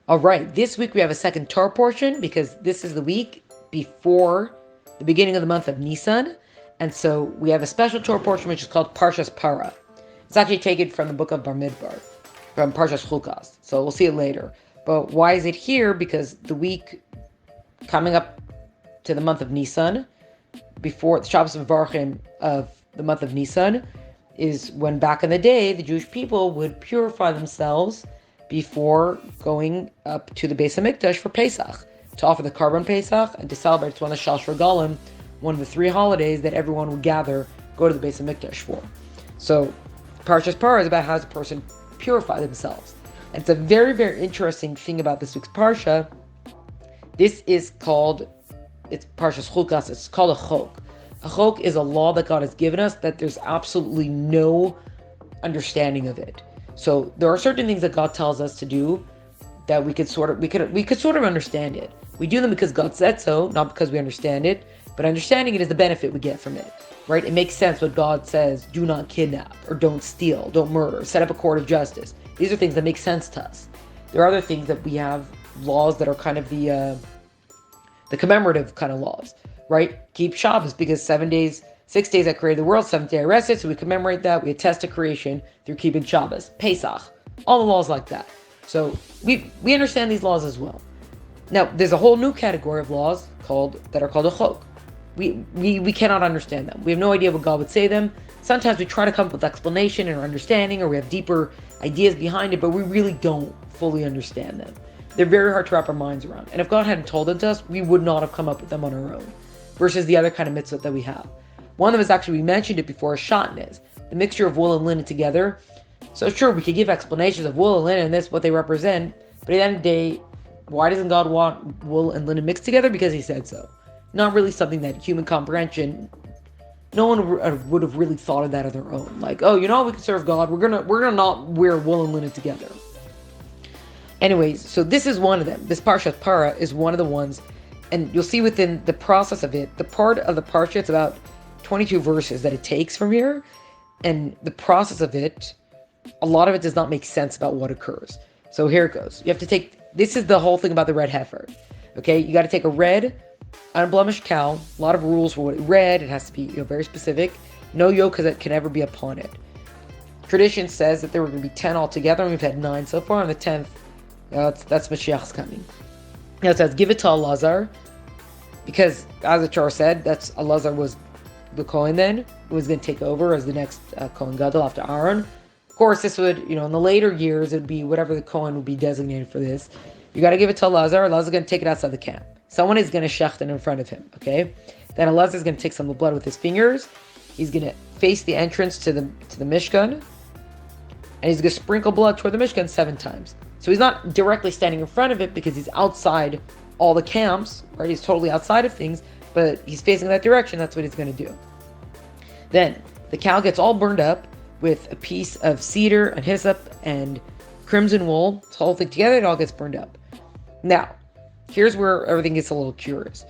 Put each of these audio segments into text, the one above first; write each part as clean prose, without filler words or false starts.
All right, this week we have a second Torah portion because this is the week before the beginning of the month of Nisan. And so we have a special Torah portion which is called Parshas Parah. It's actually taken from the book of Bamidbar, from Parshas Chukas. So we'll see it later. But why is it here? Because the week coming up to the month of Nisan, before the Shabbos Mevarchim of the month of Nisan, is when back in the day the Jewish people would purify themselves before going up to the Beis HaMikdash for Pesach, to offer the Karban Pesach and to celebrate one of the Shalosh Regalim, one of the three holidays that everyone would gather, go to the Beis HaMikdash for. So Parshas Parah is about how does a person purify themselves. And it's a very, very interesting thing about this week's Parsha. This is called, it's Parshas Chukas, it's called a chok. A chok is a law that God has given us that there's absolutely no understanding of it. So there are certain things that God tells us to do that we could sort of understand it. We do them because God said so, not because we understand it, but understanding it is the benefit we get from it, right? It makes sense what God says, do not kidnap, or don't steal, don't murder, set up a court of justice. These are things that make sense to us. There are other things that we have, laws that are kind of the commemorative kind of laws, right? Keep Shabbos because 6 days I created the world, 7th day I rested, so we commemorate that. We attest to creation through keeping Shabbos, Pesach, all the laws like that. So we understand these laws as well. Now, there's a whole new category of laws that are called a chok. We cannot understand them. We have no idea what God would say them. Sometimes we try to come up with explanation or understanding, or we have deeper ideas behind it, but we really don't fully understand them. They're very hard to wrap our minds around. And if God hadn't told them to us, we would not have come up with them on our own, versus the other kind of mitzvot that we have. One of them is actually, we mentioned it before, shatnez, the mixture of wool and linen together. So sure, we could give explanations of wool and linen and this, what they represent, but at the end of the day, why doesn't God want wool and linen mixed together? Because he said so. Not really something that human comprehension, no one would have really thought of that on their own. Like, oh, we can serve God, we're gonna not wear wool and linen together. Anyways, so this is one of them. This Parshas Parah is one of the ones, and you'll see within the process of it, the part of the Parsha, it's about 22 verses that it takes from here, and the process of it, a lot of it does not make sense about what occurs. So here it goes. You have to take, this is the whole thing about the red heifer. Okay, you got to take a red, unblemished cow. A lot of rules for what red. It has to be very specific. No yoke that can ever be upon it. Tradition says that there were going to be 10 altogether, and we've had 9 so far. On the 10th, that's Mashiach's coming. Now it says, give it to Elazar, because as the Torah said, that's Elazar was the Kohen then, who was going to take over as the next Kohen Gadol after Aaron. Of course, this would, in the later years, it would be whatever the Kohen would be designated for this. You got to give it to Elazar. Elazar's going to take it outside the camp. Someone is going to shecht it in front of him, okay? Then Elazar is going to take some of the blood with his fingers. He's going to face the entrance to the Mishkan, and he's going to sprinkle blood toward the Mishkan 7 times. So he's not directly standing in front of it because he's outside all the camps, right? He's totally outside of things, but he's facing that direction. That's what he's going to do. Then the cow gets all burned up with a piece of cedar and hyssop and crimson wool. This whole thing together, it all gets burned up. Now, here's where everything gets a little curious.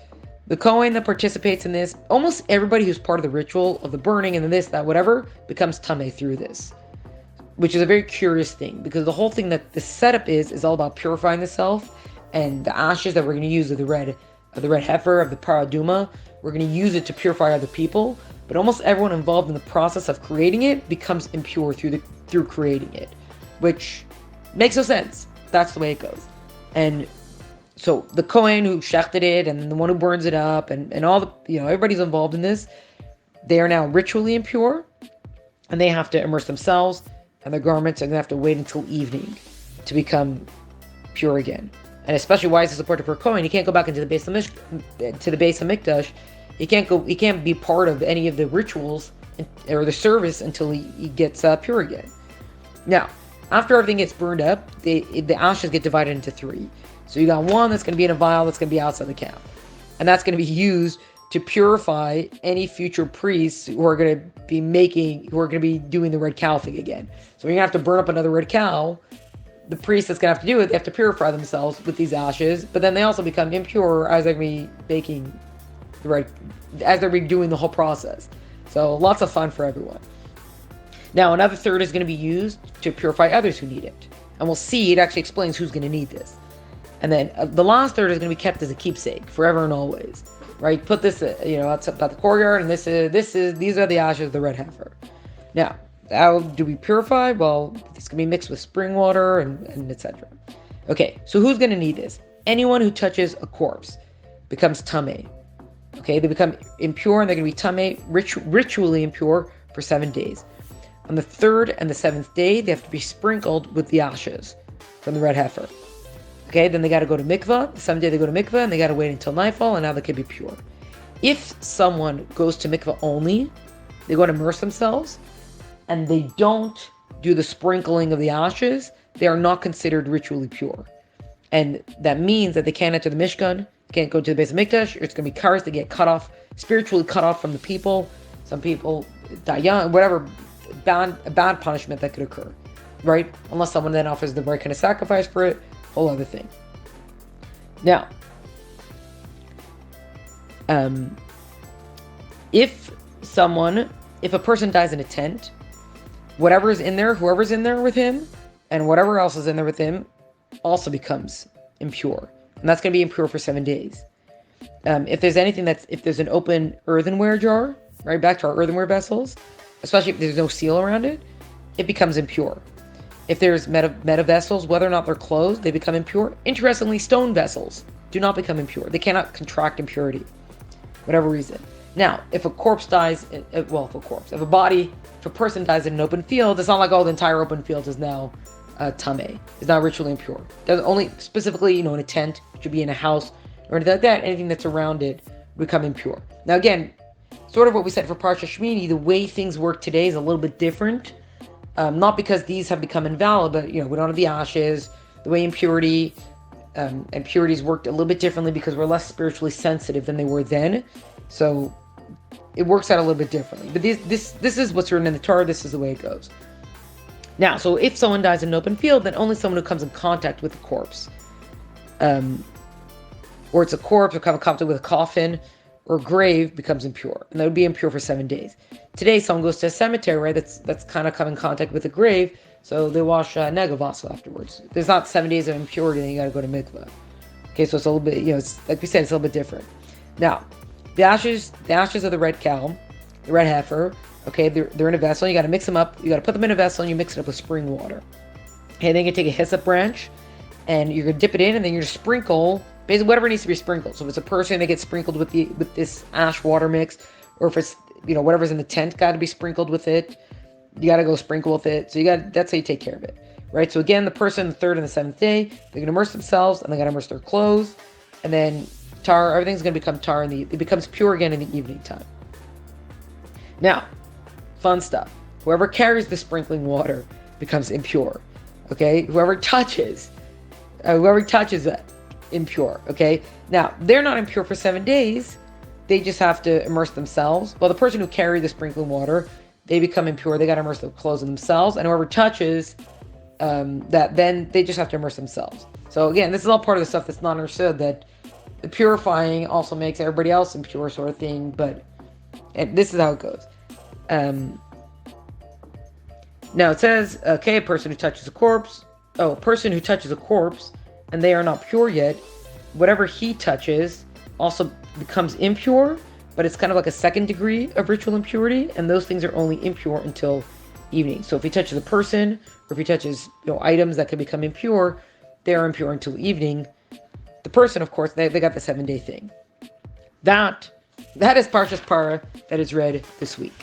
The Kohen that participates in this, almost everybody who's part of the ritual of the burning and this, that, whatever, becomes tameh through this, which is a very curious thing, because the whole thing that the setup is all about purifying the self, and the ashes that we're going to use of the red heifer, of the Parah Adumah, we're going to use it to purify other people. But almost everyone involved in the process of creating it becomes impure through creating it, which makes no sense. That's the way it goes. And so the Kohen who shechted it, and the one who burns it up, and all the, everybody's involved in this, they are now ritually impure, and they have to immerse themselves, and their garments are going to have to wait until evening to become pure again. And especially, why is this important for a Kohen? He can't go back into the Beis HaMikdash. He can't be part of any of the rituals or the service until he gets pure again. Now, after everything gets burned up, the ashes get divided into 3. So you got one that's going to be in a vial that's going to be outside the camp, and that's going to be used to purify any future priests who are going to be doing the red cow thing again. So you're going to have to burn up another red cow. The priest that's going to have to do it, they have to purify themselves with these ashes, but then they also become impure as they're going to be baking as they're doing the whole process. So lots of fun for everyone. Now, another third is going to be used to purify others who need it. And we'll see, it actually explains who's going to need this. And then the last third is going to be kept as a keepsake forever and always, right? Put this, outside the courtyard, and these are the ashes of the red heifer. Now, how do we purify? Well, it's going to be mixed with spring water and etc. Okay, so who's going to need this? Anyone who touches a corpse becomes tameh. Okay, they become impure, and they're going to be tameh, ritually impure for 7 days. On the 3rd and the 7th day, they have to be sprinkled with the ashes from the red heifer. Okay, then they got to go to mikvah. The 7th day they go to mikvah, and they got to wait until nightfall, and now they can be pure. If someone goes to mikvah only, they go to immerse themselves, and they don't do the sprinkling of the ashes, they are not considered ritually pure. And that means that they can't enter the Mishkan, can't go to the base of Mikdash, or it's going to be cursed, they get cut off, spiritually cut off from the people. Some people die young, whatever, a bad punishment that could occur, right? Unless someone then offers the right kind of sacrifice for it, whole other thing. Now, if a person dies in a tent, whatever's in there, whoever's in there with him, and whatever else is in there with him, also becomes impure. And that's going to be impure for 7 days. If there's an open earthenware jar, right, back to our earthenware vessels, especially if there's no seal around it, it becomes impure. If there's meta vessels, whether or not they're closed, they become impure. Interestingly, stone vessels do not become impure. They cannot contract impurity, whatever reason. Now, if a corpse dies, if a person dies in an open field, it's not like, the entire open field is now tameh. It's not ritually impure. There's only specifically, in a tent, it should be in a house, or anything like that, anything that's around it become impure. Now again, sort of what we said for Parsha Shmini, the way things work today is a little bit different. Not because these have become invalid, but we don't have the ashes. The way impurities worked a little bit differently because we're less spiritually sensitive than they were then. So it works out a little bit differently. But this is what's written in the Torah. This is the way it goes. Now, so if someone dies in an open field, then only someone who comes in contact with the corpse, or it's a corpse, or come in contact with a coffin or grave, becomes impure, and that would be impure for 7 days. Today, someone goes to a cemetery, right? That's kind of come in contact with a grave, so they wash negavaso afterwards. If there's not 7 days of impurity, then you got to go to mikvah. Okay, so it's a little bit, it's, like we said, it's a little bit different. Now, the ashes of the red cow, the red heifer. Okay, they're in a vessel. You got to mix them up. You got to put them in a vessel, and you mix it up with spring water. Okay, then you take a hyssop branch, and you're gonna dip it in, and then you're gonna sprinkle basically whatever needs to be sprinkled. So if it's a person, they get sprinkled with this ash water mix, or if it's whatever's in the tent, got to be sprinkled with it. You got to go sprinkle with it. So that's how you take care of it, right? So again, the person, the 3rd and the 7th day, they're gonna immerse themselves, and they got to immerse their clothes, and then tar. Everything's gonna become tar, and it becomes pure again in the evening time. Now, fun stuff. Whoever carries the sprinkling water becomes impure. Okay, whoever touches that, impure. Okay, now they're not impure for 7 days. They just have to immerse themselves. Well, the person who carried the sprinkling water, they become impure. They got to immerse their clothes in themselves. And whoever touches that, then they just have to immerse themselves. So again, this is all part of the stuff that's not understood. That the purifying also makes everybody else impure, sort of thing. But this is how it goes. Now it says, a person who touches a corpse, and they are not pure yet, whatever he touches also becomes impure, but it's kind of like a second degree of ritual impurity, and those things are only impure until evening. So if he touches a person, or if he touches items that can become impure, they are impure until evening. The person, of course, they got the 7 day thing. That is Parshas Parah that is read this week.